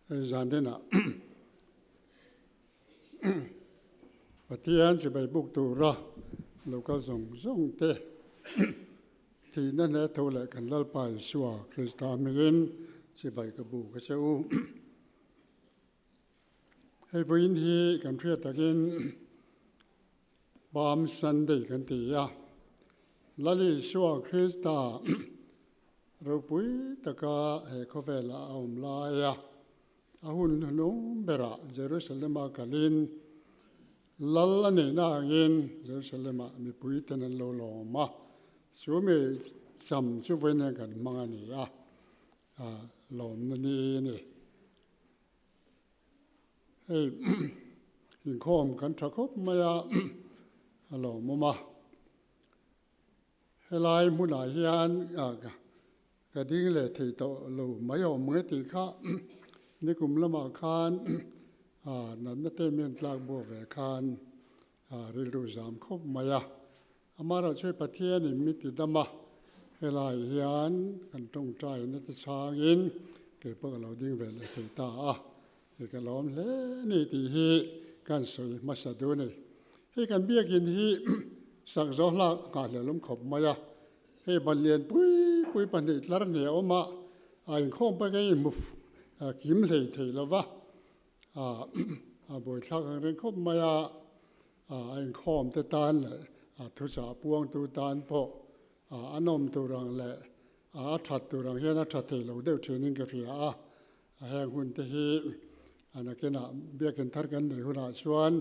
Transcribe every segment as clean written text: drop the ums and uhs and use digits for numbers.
Giàn thế nào và thiên chỉ bài bục tù ra lâu có dùng tê thì nên là thâu lại cần lal bài xua Krista miền chỉ bài cái bù cái châu hay với hi cần phía ta kiến bám Sunday cần tì à lali xua Krista rồi bui ta cả hay có vẻ là ông lai à ahun nung bera Jerusalem kalin lalla ne na ngin Jerusalem mi pui ten lo lo ma su me sam su ven kan manga ni lo ni hey in khom kan thakop ma ya lo mo ma helai mu na hian ka ding le thei to lo mai o mai ti khaนี่กลุ่มละมาคานนั่นนั่นเต็มเมียนลากบัวแหวคานริลูจามคบมายาอามาเราช่วยประเทศนี่มิติดมาเฮลายเฮียนกันตรงใจนั่นจะช้างินเก็บพวกเราดิ้งเวลติตาเอกล้อมเล่นี่ที่ฮีกันสวยมาสะดุนี่ให้กันเบี้ยกินฮีสักจอละกาดเลยล้มขบมายาให้บรรเลียนปุยปันนิดลาเหนียวมาไอ้ข้องไปก็ยิ่งมุฟกิมเลยทีละวะบ่อยทักเรื่องคบมายาไอ้ข้อมตะตานเลยทุสาปวงตูตานพออนมตูรังเลยทัดตูรังเฮียนทัดเทเราเดี๋ยวเชนิงกาแฟแห่งหุ่นที่อันนั้นก็น่ะเบียกันทัดกันในหุ่นชวน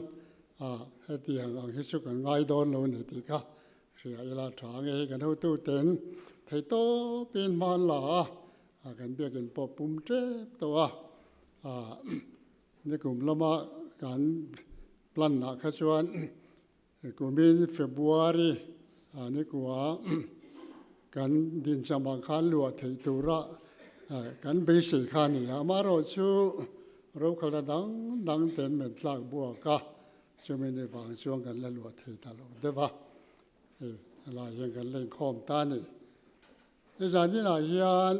ให้ที่ห่างให้สุกันง่ายโดนเราเนี่ยที่ค่ะเสียเวลาถางให้กันเอาตู้เต็นไทยโตเป็นมันหล่ากันเบียกันปอบปุ่มเจ็บตัวนี่กลุ่มละมาการปลันหนักขชวนกลุ่มมีเฟบรุรีนี่กว่ากันดินสมังคันหลวดไทยตุระกันเบสิขานี่มาเราชูเราขลังดังเต็นเหมือนลากบัวกะช่วยในฝังช่วงกันละหลวดไทยตลอดเด้ปะอะไรยังกันเล่นข้อมตานี่ในสารที่ไหนยัน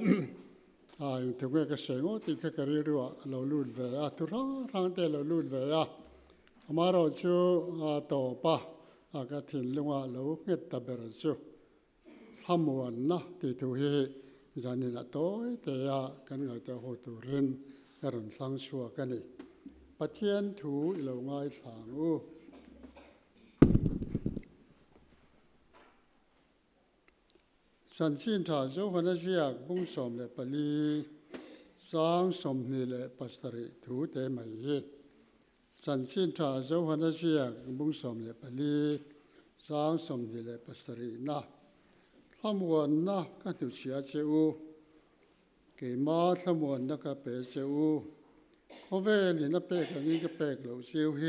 ถึงแม้ก็เสียงที่ก็เรียกว่าเราลุ้นเวียทุรังแต่เราลุ้นเวียมาเราชูต่อปะก็ทิ้งลงว่าเราเงียบตาเบรชูทำวันนะที่ถูกเหตุจานี่นะโต้แต่กันไงแต่หัวตัวเรนกันสังชัวกันนี่ปะเทียนถูเราง่ายสังสันสินทาโจวันนี้อยากบุ้งสมเลปลีสร้างสมนี่เลปัสตริถูเตไม่เห็นสันสินทาโจวันนี้อยากบุ้งสมเลปลีสร้างสมนี่เลปัสตรินะทำวันนะก็ถูกเสียเจ้าเกี่ยมาทำวันนะก็เปเจ้าเขาเวลีนับเปกันนี่ก็เปกเหล่าเชียวเฮ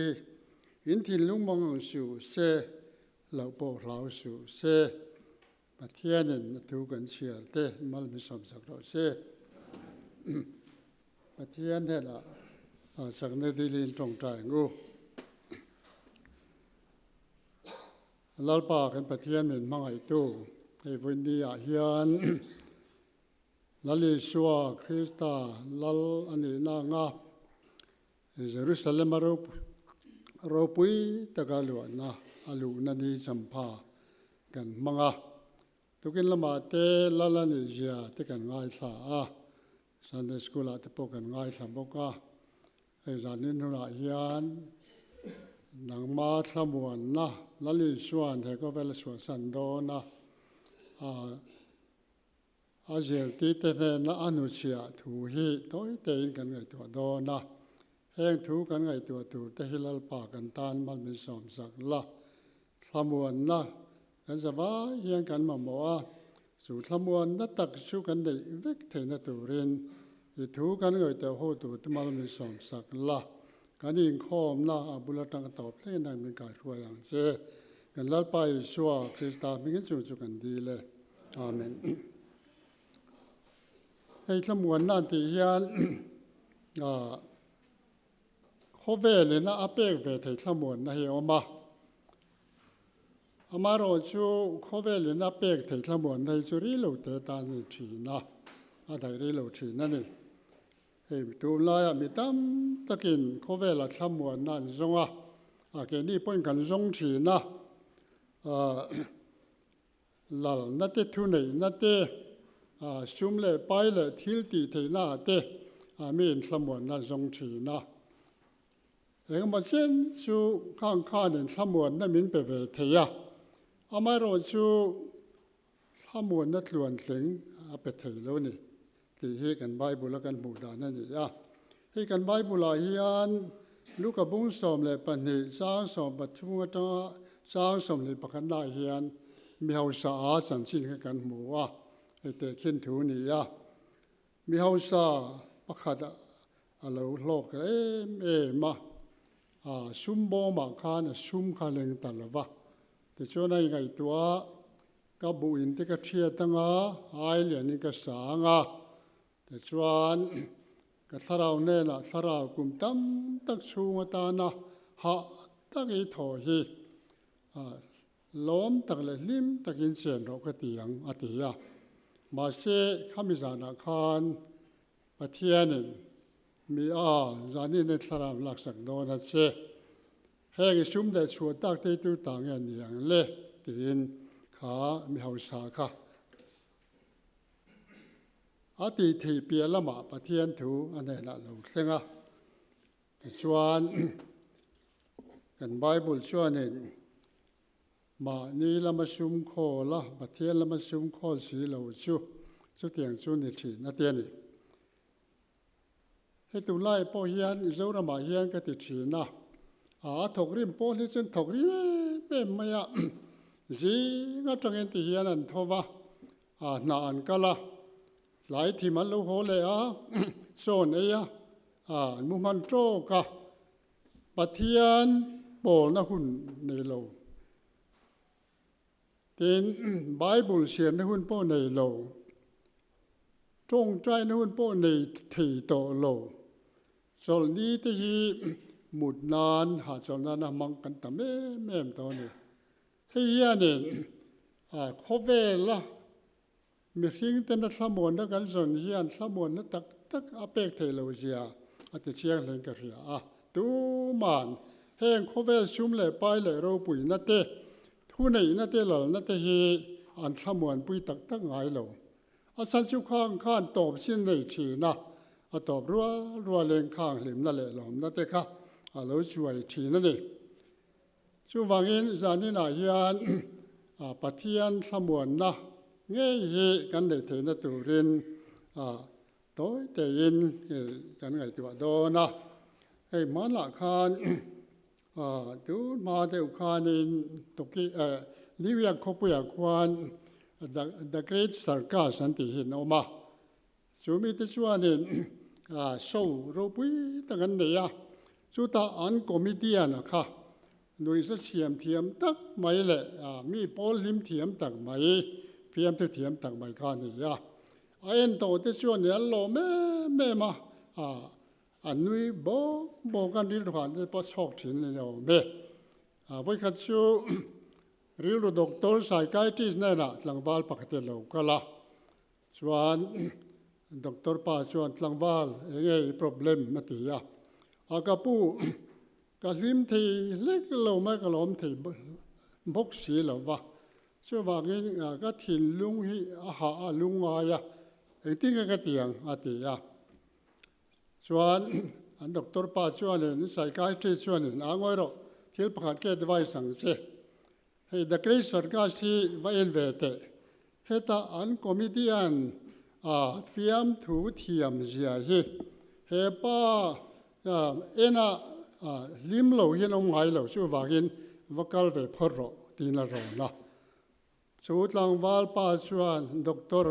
อินทินลุงมองสู่เสเหล่าโปเหล่าสู่เสประเทศนี้ถูกกันเชียร์เต้มันมีสมศักดิ์เราเสประเทศนี้ละสักนาทีลินตรงใจงูลัลปากันประเทศนี้มั่งไอตู้ไอ้วันนี้เฮียนลัลิชัวคริสตาลัลอันนี้นางาเยรูซาเล็มเราปุยตะกาลวนนะอาลูนันนี้สัมภากันมั่งทุกินละมาเตลลานิเซียที่กันง่ายสาสันเดสกุลาที่พวกกันง่ายสามบอกว่าไอ้จานินหุนาเฮียนนังมาสมวนนะลลิสวนเฮก็เวลสวนสันโดนะอาเจียที่เตเนนะอนุเชียถูฮีตัวเตนกันไงตัวโดนะแห้งถูกันไงตัวถูเตฮิลลปากันตานมันมีสมศักดิ์ละสมวนนะกันสบายยังกันมาบอกว่าสุดละมวนนัดตักชูกันได้เวกเทนตัวเรียนถูกันเงยแต่หัวตัวที่มันมีสมศักดิ์ละกันยิงข้อมนะบุรุษต่างตอบเล่นได้เป็นการช่วยอย่างเช่กันลัดไปชัวคริสต์มีกันจุกันดีเลยอาเมนไอ้ละมวนนั่นที่ยันเขาเวเลยนะอาเปกเวทไอ้ละมวนนะเฮียมาอามาเราชูเขาเวลินาเปกถึงขบวนในจุริโลเตตานิทีนะอะไรริโลทีนั่นเอง hei tu lai mi tam takin khovela thamuan nan zonga ke ni point kan zong thi na lal na te thu nei na te sum le pai le thil ti thei na te min thamuan na zong thi na eng ma chen chu khang khan in thamuan na min pe ve theya amai ro chu thamuan na tluan thleng a pe thei lo ni ti hi kan bible kan mu da na ni hi kan bible a hian luka bung som le pani sang som pathunga ta sang som le pakhan na hian mi hau sa a san chin kan mu te khin thu ni mi hau sa pakhat a lo hlok ma sum bo ma khan sum kha leng talwa te chonai ngai tua ka bu in te ka thia tanga ai le ni ka sanga te chuan ka tharau ne na tharau kum tam tak chunga ta na ha tak I tho hi lom tak le lim takin chen ro ka tiang atia ma se khamizana khan pathianin mi zani ne tharau lak sak do na che heng sum de chu tak te tu tang ya niang le tin kha mi hau sa kha ati thei pia lama pathian thu ane la lo thlenga chuan kan bible chuanin ma ni lama sum kho la pathian lama sum kho si lo chu tiang chu ni thi na te ni he tu lai po hian zora ma hian ka ti thi na thok rim po li chen thok ri me maya ji nga tangen ti hian an thowa na an kala lai thì mà lâu hồ lệ son ấy mu man trô cả bát thiên bồ na hun này lâu tin Bible xiên na hun bồ này lâu trong trai na hun bồ này thì tổ lâu sol ni thì một nan hạ sol na mang kan tam em to này hay nên khó về la mi hring ten na thamon na kan zon hian thamon na tak apek thei lo zia ati chiang leng ka ria tu man heng khovel sum le pai le ro pui na te thu nei na te lal na te hi an thamon pui tak ngai lo san chu khang khan top sin nei thi na top ruwa leng khang lim na le lom na te kha lo chuai thi na ni chu wangin zanin a hian pathian thamon na nghe hi kan để thấy nó tự nhiên tối tự nhiên kan ngày tuổi đó na hay mà là khan tu mà đều khan in tục ki New York Copia khan the great sarkas anti hin oma sumi te chuanin show ro pui ta kan ne ya chu ta an comedian kha noi sa siam thiam tak mai le mi pol lim thiam tak mai phiam te thiam tak mai kha ni en to te chuan ne lo me ma nui bo kan ri khan te pa chok thin le lo me voi khat chu real doctor psychiatrist na tlangwal pakate lo kala chuan doctor pa chuan tlangwal enge problem matia akapu ka lim thei lek lo ma ka lom thei bok si lo wa chu wangin ka thin lung hi lung ya ting ka tiang atia chuan an doctor pa chuan ni psychiatrist chuan angoi ro thil pakhat ke device sang se hey the great sarkas hi va en vete heta an comedian fiam thu thiam zia hi he pa ena lim lo hin ong ngai lo chu wangin vakal ve phorro tin ro na chu tlangwal pa chuan doctor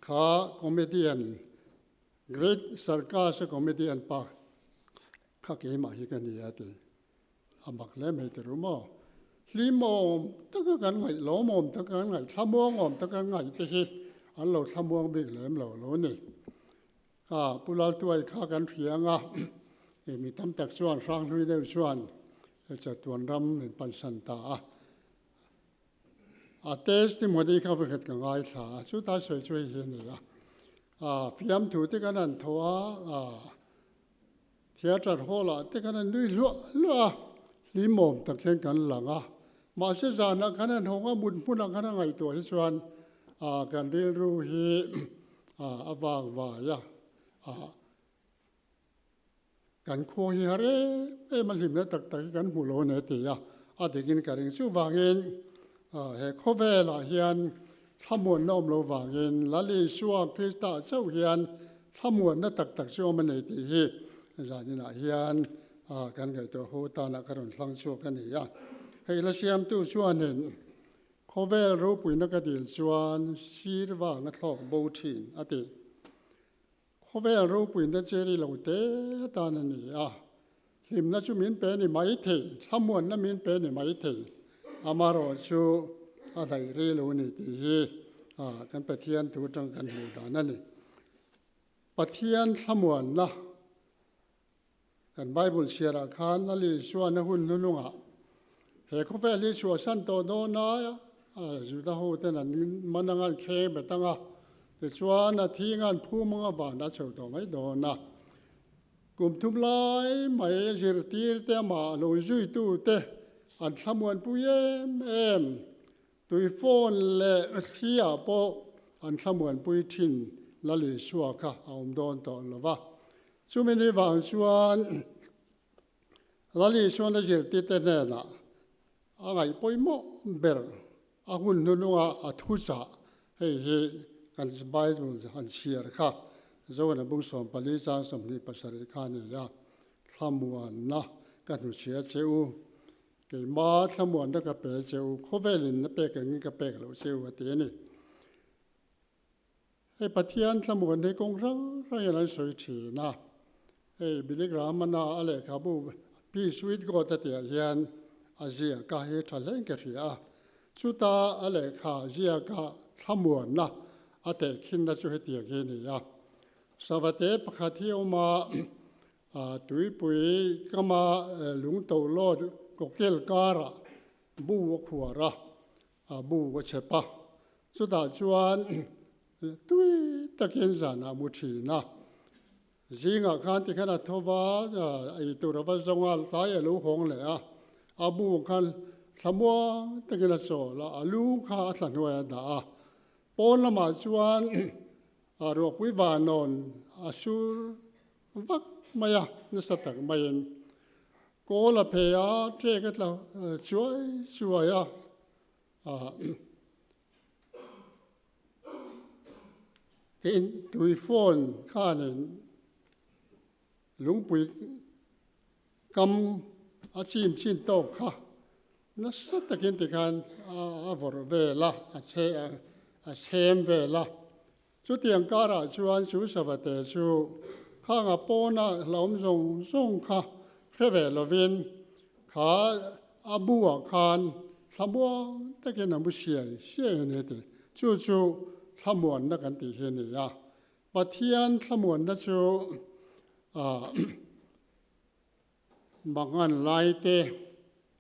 kha comedian great sarkas comedian pa kha ke ma hi kan ya ti amak le me te rumo limom ta kan ngai lomom ta kan ngai thamuangom ta kan ngai te hi an lo thamuang bik lem lo ni pulal tuai kha kan phianga mi tam tak chuan rang hlui deuh chuan cha tuan ram in pan san ta testimony kha ve khat ka ngai tha chu ta soi chui hi ni phiếm thủ tí cái này thua thiệt chặt hồ là tí cái này nuôi lúa lý mồm tập khen cái là ngà mà sẽ ra nó cái này hồ ngà bùn bùn cái này ngày tuổi xuân cái riêng ru hi vàng vàng cái khô hi hả mà liêm nó tắc cái mù lô này thì thì cái riêng số vàng in hệ khô về là hiền tham muốn nôm lô vàng in lá lì xua Krista châu hiền tham muốn nó tắc số mình này thì hi giờ như là hiền cái ngày tuổi hồ ta là cái đồng sang số cái này hay là xem tu xuân nên khô về rô bùi nó cái điều xuân xí vàng nó thọ bầu chín thì khô về rô bùi nó chơi đi lâu tế ta này liêm nó chú miến bé này mấy thì tham muốn nó miến bé này mấy thì mà rồi chú thầy rê lâu này thì cái bát thiên tu trong cái hồ đó này bát thiên tham muốn là cái Bible share ra khan là lý xuân nó hun luôn luôn hệ khô về lý xuân san tổ đó nói dù ta hồ tên là mình đang ăn khe bê tăng thì xuân là thi ngàn phu mga bạn đã chịu tổ mấy đồ cùng thum lại mấy giờ tiệt te mà lối duy tu te anh tham muốn bùi em tôi phone lệ xia bộ anh tham muốn bùi tin là lý xuân cả ông đón tổ là va chú mình đi vào xuân là lý xuân là giờ tiệt te nè ngày bồi mộ bèr hun nu nu thu sa hey kan Bible han share kha zo na bung som pali sang som ni pasari kha ni ya thamuan na kan hu chia cheu ke ma thamuan da ka pe cheu khovelin na pe ka ngi ka pe lo cheu ate ni hey pathian thamuan de kong ra ya na soi thi na hey biligram na ale kha bu pi sweet go ta te hian azia ka he thalen ke ria chuta ale kha zia ka thamuan na ate khin na chu he tia ge ni ya savate pakhathi oma tui pui kama lung to lo ko kel kara bu khuara bu ko chepa chuta chuan tui takin zana mu thi na zinga khan ti khana thowa ai tu ra va zonga sai lu hong le abu khan thamwa takila so la alu kha thanwa da pon ma chuan ro pui va non asur vak maya na satak mayen ko la phe ya tre ka la chuai ya in tui phone khan lung pui kam achim chin to kha na satakin ti khan vor ve la a chem ve la chu tiang kara chuan chu savate chu kha nga pona lom zong kha kheve lovin kha abu khan thamwa takin amu sia ne te chu thamuan na kan ti he ne ya pathian thamuan na chu mangan lai te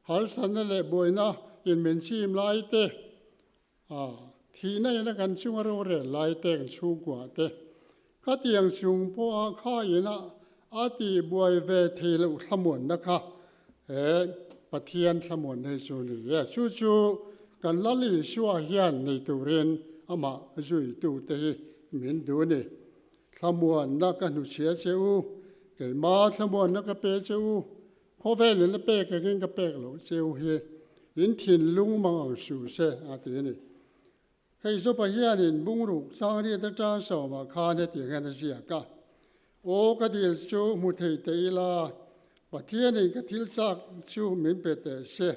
har san le boina in men chim lai te thi na na kan chung ro re lai te chu kwa te kha tiang chung po kha ina ati buai ve thelu thamun na kha he pathian thamun he chu ni ya chu kan lali shua hian nei tu ren ama zui tu te min du ni thamun na kan hu chia cheu ke ma thamun na ka pe cheu khó về lên nó bê cái bê lỗ siêu hi in thiên lung mang sủ xe tí này hay số bây giờ nên bung rục sang đi tới trang sổ mà khai để tiếng anh gì cả ô cái điều số một thầy tây là và thiên này cái thiếu sắc số mình bê tệ xe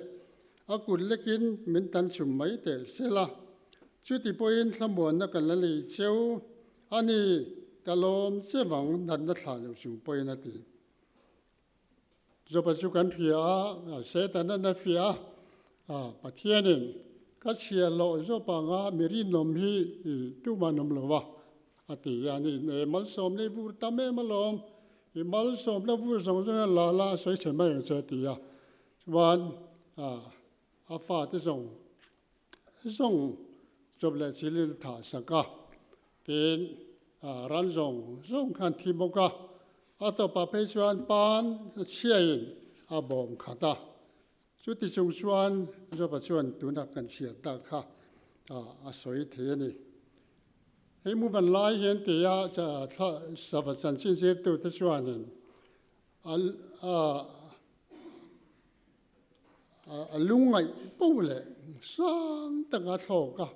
cụt lekin mình tan sum mấy tệ xe là chú thì bôi tham buồn nó cần là lì siêu anh ấy cái lom xe vắng đặt nó thả được sum bôi nó tí rồi bắt đầu phía sẽ ta nên phía bắt thiên nên các xe lộ rồi bằng mirin nôm hi tu mà nôm lo va thì anh mal som này vui tam em malom mal som là vui giống như là soi chân mai sẽ thìวันฟ้าที่ส่งจบแล้วสิลิถาสังกะเป็น ran zong khan thi boka ato pa pe chuan pan chiain a bom khata chu ti chung chuan zo pa chuan tuna kan chia ta kha a soi the ni hei mu ban lai hian te ya cha sa va chan chin se tu te chuan in a lungai pule sang tanga thoka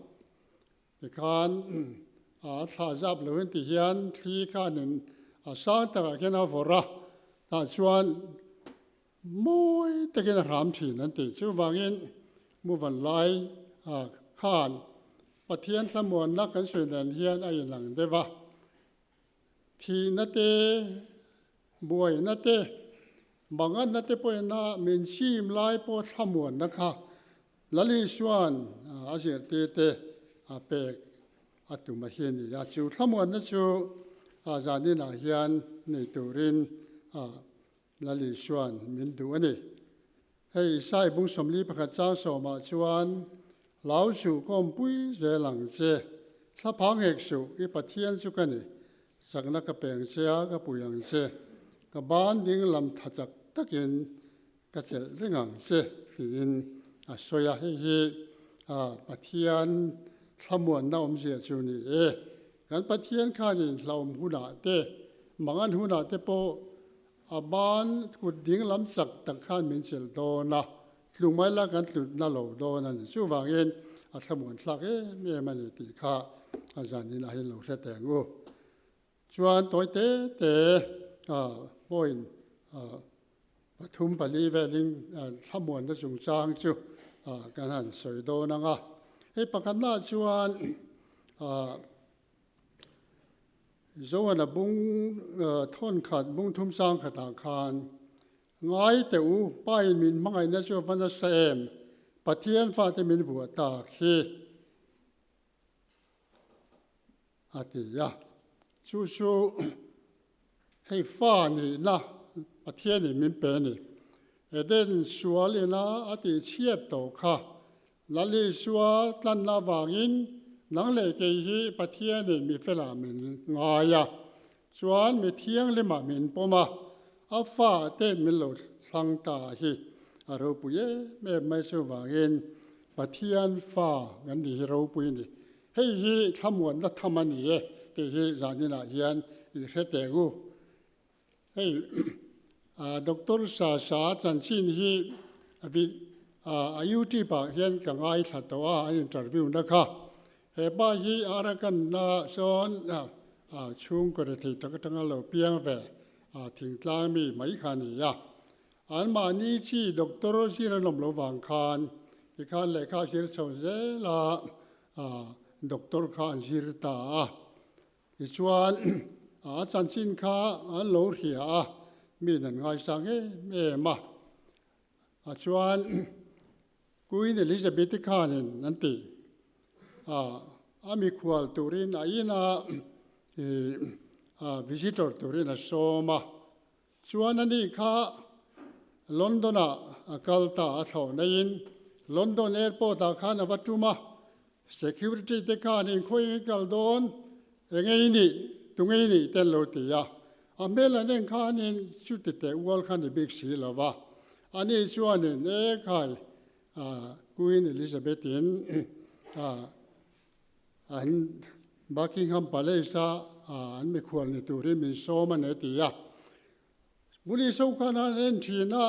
ti khan tha zap lo ti hian thi khanin sang tanga kena vora ta chuan moi takin ram thi nan ti chu wangin mu van lai khan pathian samuan na kan sui dan hian ai lang dewa thi na te buai na te bangan na te poi na min sim lai po samuan na kha lali suan asir te apek atuma hian ya chu samuan na chu zani na hian nei turin lali suan min du ani hei sai bung somli pakhat chang so ma chuan lau su kom pui ze lang che sa phang hek su I pathian chu kani sakna ka peng chea ka puyang che ka ban ding lam thachak takin ka chel ringang che hin soya hi pathian thamuan na se chu ni kan pathian khanin hlaum huna te mangan huna te po aban kut ding lam sak tak khan min chel do na tlumai la kan tlut na lo do na chu wangin a thamuan thlak me mani ti kha azani na hin lo hre te ngu chuan toy te point pathum pali veling thamuan na chung chang chu kan han soi do na nga he pakhan na chuan zoana bung thon khat bung thum sang khata khan ngai te u pai min mangai na chu van sem pathian fa te min bua ta khi ati ya chu hei fa ni na pathian ni min pe ni eden suali na ati chiat to kha lali suwa tlan na wangin nang le ke hi pathian ni mi fela min ngaya chuan mi thiang le ma min poma a fa te min lo thlang ta hi aro puye me mai su wangin pathian fa gan ni ro pui ni hei hi thamuan na thamani te hi zani na hian I hete gu hei doctor sa chan chin hi ayuti pa hian ka ngai thatawa interview na kha he ba hi arakan na son chung ko re thei tak tanga lo piang ve thing tlang mi mai khani ya an ma ni chi doctor si na nom lo wang khan ti khan le kha sir chho je la doctor khan sir ta I chuan chan chin kha an lo hria mi nan ngai sang me ma chuan Queen Elizabeth khan nan ti ami khwal turin aina visitor turin a soma chuan ani kha London kalta a tho nain London airport a khan awatuma security te khan in khoi kal don engei ni tungei ni ten lo ti ya amela nen khan in chuti te wal khan big si lawa ani chuan ne khai Queen Elizabeth in an Buckingham Palace an me khwal ni turi min soma ne ti ya buli so kana nen thina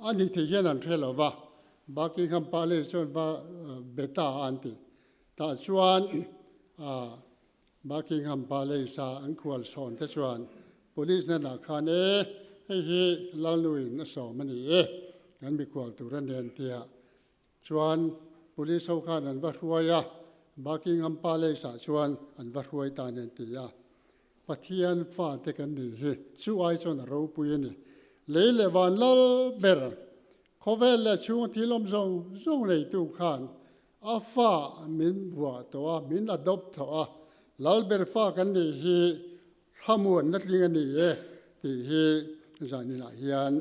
ani the hian an thelawa Buckingham Palace chon ba beta anti ta chuan Buckingham Palace an khwal son te chuan police na khane hi lalui na so mani an mi khwal turan den tia chuan police ho khan an va hruaya Buckingham Palace chuan an va hruai ta nen tia pathian fa te kan ni hi chu ai chon ro pui ni leile wan lal ber khovel le chu thilom zong le tu khan afa min bua to min adopt tho lal ber fa kan ni hi hamuan na tling ani ti hi zani na hian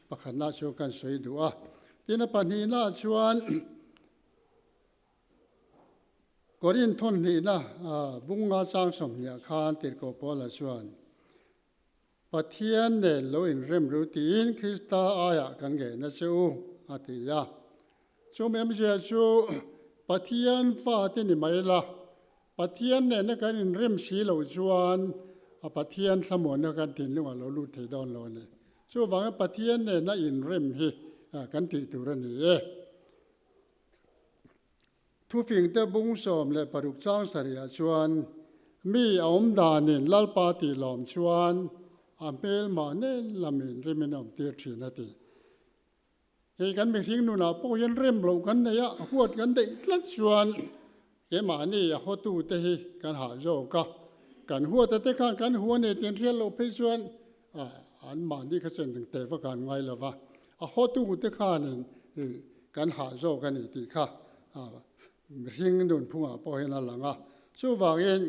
pakhana chu kan soi du tina pani na chuan Korin thon ni na bunga sang som nya khan tir ko pola chuan Pathian ne lo in rem rutin Krista aya kan ge na chu atiya chum em je chu Pathian fa te ni mai la Pathian ne na kan in rem si lo chuan a Pathian samon na kan tin lu lo lu thei don lo ni chu wang Pathian ne na in rem hi kan ti tu ra ni e thu phing te bung som le paruk chang saria chuan mi aom danin lalpa ti lom chuan ampel ma ne lamin reminam tir thina ti he kan mi thing nu na po yan rem lo kan ne ya huat kan dei tlat chuan ke ma ni a hotu te hi kan ha zo ka kan huat te kan huwa ne tin rial lo pe chuan an ma ni kha chen te fa kan ngai la wa a hotu te khan kan ha zo kan ni ti kha hing nun phunga po hena langa chu wangin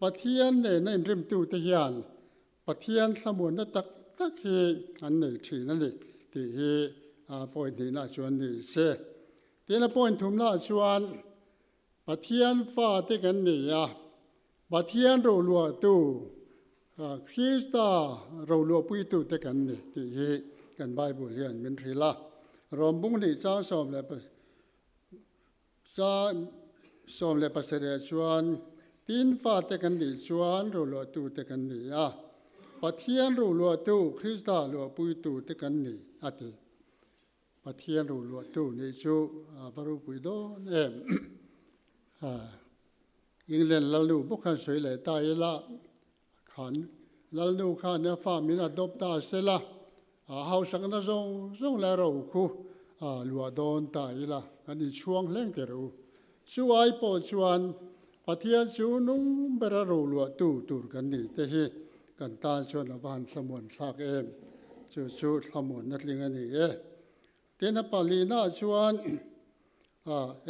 Pathian ne na rim tu te hian Pathian samun na tak tak hi an nei thi na ni ti hi point ni na chuan ni se tena point thum na chuan Pathian fa te kan ni ya Pathian ro lua tu Krista ro lua pui tu te kan ni ti hi kan Bible hian min thila rom bung ni cha som le sa som le pasere chuan tin fa te kan ni chuan ro lo tu te kan ni a Pathian ro lo tu Krista lo pui tu te kan ni ati Pathian ro lo tu ni chu baru pui do em England lalu bukhan soi le ta ila khan lalu khan na fa min adopt ta sela hau sang na zong la ro khu lua don ta ila kan ni chuang leng te ro chu ai po chuan Pathian chu nung bera ro lua tu tur kan ni te hi kan ta chuan awan samon thak em chu samon na tling ani e tena palina chuan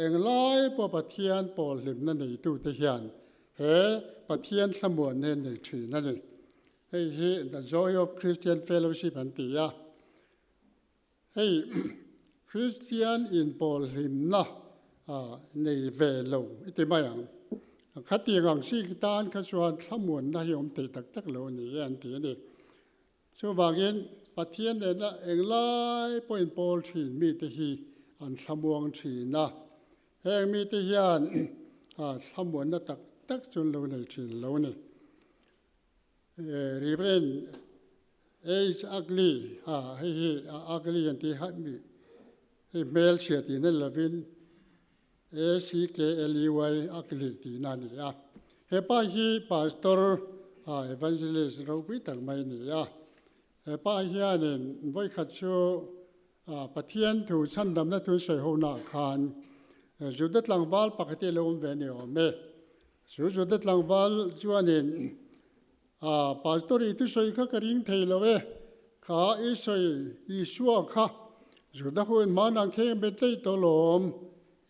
englai po Pathian pol lim na nei tu te hian he Pathian samon ne nei thi na ni hey the joy of Christian fellowship an ti ya hey Christian in pol lim na nei ve lo iti mayang khati gang si tan kha chuan thamun na hiom te tak tak lo ni an ti ni chu wangin Pathian ne na englai point pol thin mi te hi an thamuang thina heng mi te hian thamun na tak tak chun lo nei thin lo ni Reverend H. Ugly ugly an ti hat mi he mel sia ti na lavin ACKLEY ugly ti na ni a he pa hi pastor evangelist ro pi tak mai ni a he pa hian in voi khat chu Pathian thu chan dam na thu soi ho na khan judat langwal pakati lom ve ni o me judat langwal chuan in pastor i tu soi kha karing thei lo we kha i soi i suwa kha juda hun manang khe be tei to lom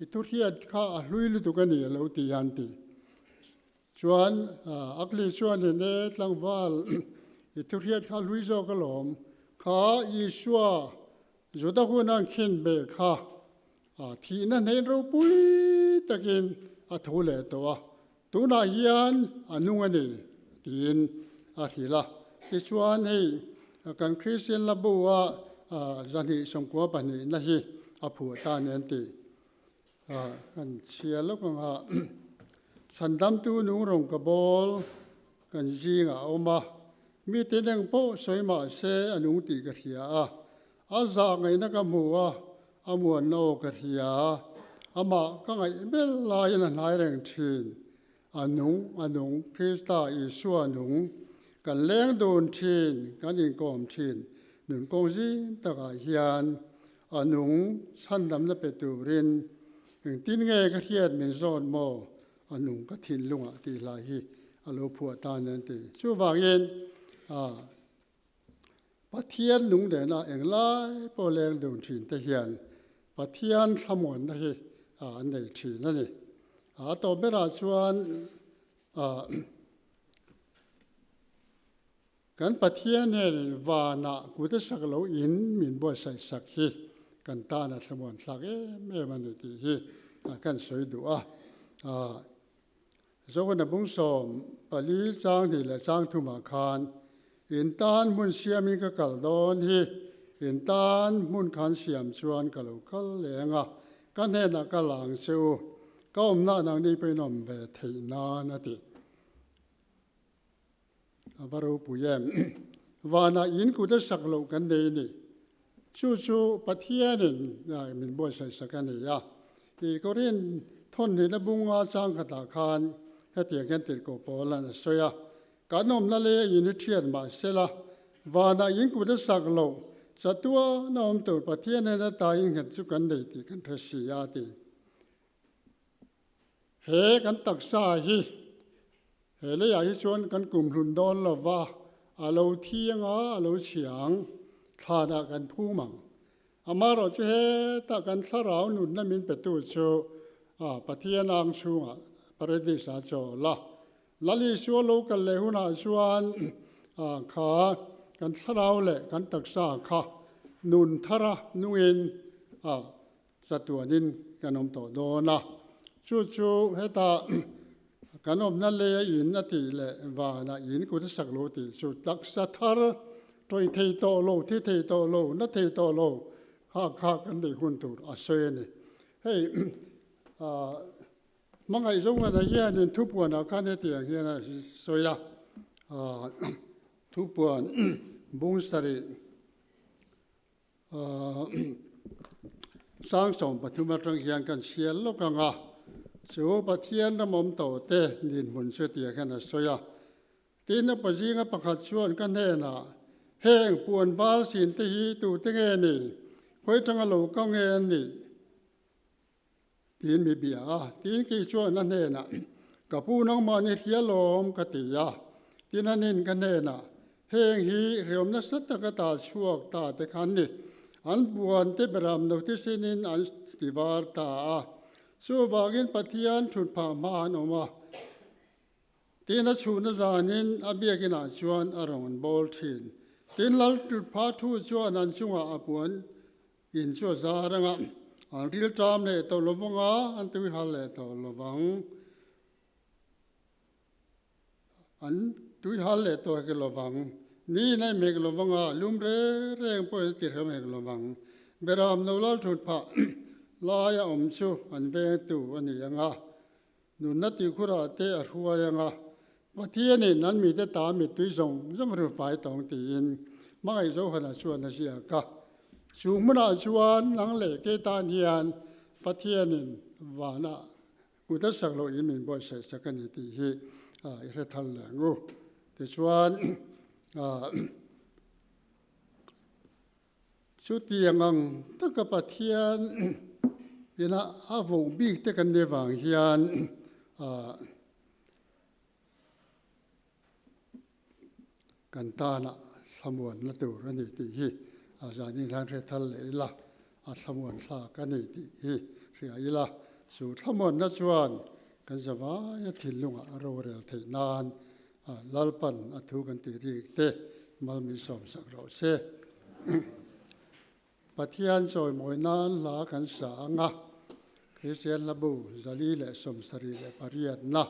i tu hiat kha a hlui lu tu ka ni lo ti yan ti chuan akli chuan ne tlangwal i tu hiat kha hlui zo ka lom kha i suwa juda hun ang khin be kha thi na nei ro pui takin a thole to wa tu na hian anung ani tin a hila ti chuan hei kan Christian la buwa zani songkwa pani na hi a phu ta nen ti kan chia lo ka sandam tu nu rong ka bol kan jinga oma mi te dang po soima se anung ti ka hia a za ngai na ka muwa amuan no ka hia ama ka ngai bel la yana nai reng thin anung Krista Isu anung kan leng don thin kan in kom thin nun kong ji ta ga hian anung san dam na pe tu rin tin nge ka hiat min zon mo anung ka thin lunga ti la hi alo phu ta nan ti chu wangin Pathian nung de na englai po leng don thin te hian Pathian thamon na hi an nei thi na ni to bera chuan kan Pathian ne wana ku te sak lo in min bo sai sak hi kan ta na thamon sak me man ti hi kan soi du zo na bung som pali chang ni le chang thu ma khan in tan mun siamin ka kal don hi in tan mun khan siam chuan ka lo kal lenga kan he na ka lang seu ka om na nang ni pe nom ve thei na na ti avaru puyem wana in ku da sak lo kan nei ni chu chu pathianin na min bo sai sakan ya ti korin thon ni na bunga chang khata khan hetiang kan tir ko polan soya kanom na le in thian ma sela wana in ku da sak lo chatua nom to pathian na ta in kan chu kan nei ti kan thasi ya ti he kan taksa hi he le ya hi chuan kan kum hlun don lo wa alo thianga alo chiang thada kan phu mang amaro che he ta kan tharau nun na min pe tu chu pathian ang chunga paradisa cho la lali chu lo kan le huna chuan kha kan tharau le kan taksa kha nun thara nuin satuanin kanom to do na chu chu heta kanom na le in na ti le wa na in ku sak lo ti chu taksa thar toi thei to lo thi thei to lo na thei to lo kha kan le hun tur a se ni hei mangai zo na ya nin thu pu na khan he ti ya na so ya thu pu bung sari sang som pathuma tang hian kan sial lo ka nga chu pathian na mom to te nin mun se ti khan so ya tin na pajinga pakhat chuan kan he na heng puan bal sin te hi tu te nge ni khoi tanga lo ka nge ni tin mi bia tin ki chuan na ne na ka pu nang ma ni hia lom ka ti ya tin anin kan ne na heng hi riom na sat ta ka ta chuak ta te khan ni an buan te beram no te sinin an stivar ta chu wagin pathian thut pha ma no ma tin a chu na zanin abiakina chuan arong bol thin tin lal thut pha thu chuan an chunga apuan in chu zaranga an ril tam le to lovanga an tui hal le to lovang an tui hal le to ke lovang ni nai me lovanga lum re reng po ti re me lovang beram no lal thut pha la ya om chu an ve tu ani anga nu na ti khura te a ruwa anga pathian ni nan mi te ta mi tui zong zong ru pai tong ti in mai zo hana chuan na sia ka chu muna chuan nang le ke ta hian pathianin wana ku da sak lo in min bo se sakani ti hi i re thal la ngu te chuan chu tiangang ta ka pathian ina avong big te kan ne wang hian kan ta na samuan na tu rani ti hi zani lan re thal le la samuan sa kan ni ti hi ria ila su samuan na chuan kan zawa ya thilunga ro rel thei nan lalpan athu kan ti ri te malmi som sak ro se pathian choi moi nan la kan sa anga Christian labu zali le som sari le pariat na